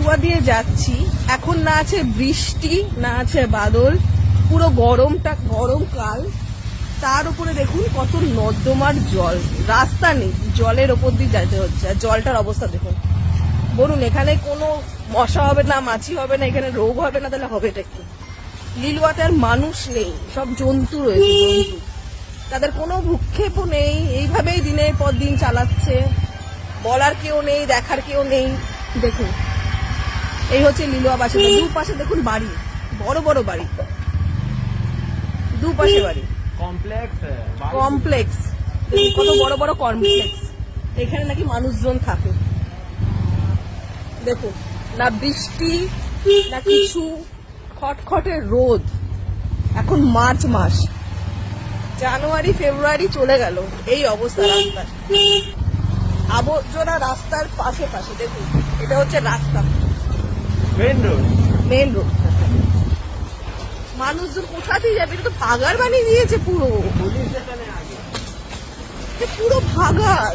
লিলুয়া দিয়ে যাচ্ছি, এখন না আছে বৃষ্টি না আছে বাদল, পুরো গরমকাল, তার উপরে দেখুন কত নর্দমার জল, রাস্তা নেই, জলের ওপর দিয়ে যেতে হচ্ছে। আর জলটার অবস্থা দেখুন, বলুন এখানে কোনো মশা হবে না, মাছি হবে না, এখানে রোগ হবে না, তাহলে হবে এটা কি? লিলুয়াতে আর মানুষ নেই, সব জন্তু রয়েছে, জন্তু, তাদের কোনো ভূক্ষেপও নেই, এইভাবেই দিনের পর দিন চালাচ্ছে, বলার কেউ নেই, দেখার কেউ নেই। দেখুন এই হচ্ছে লিলুয়া বাসিন্দা। দুপাশে দেখুন বাড়ি, বড় বড় বাড়ি, দুপাশে বাড়ি, কমপ্লেক্স, কত বড় বড় কমপ্লেক্স, এখানে নাকি মানুষজন থাকে। দেখুন না বৃষ্টি না কিছু, খটখটে রোদ। এখন মার্চ মাস, জানুয়ারি ফেব্রুয়ারি চলে গেল, এই অবস্থা রাস্তার, আবর্জনা রাস্তার পাশে পাশে। দেখুন এটা হচ্ছে রাস্তা, মেন রোড। মানুষজন কোথাতেই যাবে, এটা তো ভাগার বানিয়ে দিয়েছে পুরো, পুরো ভাগার।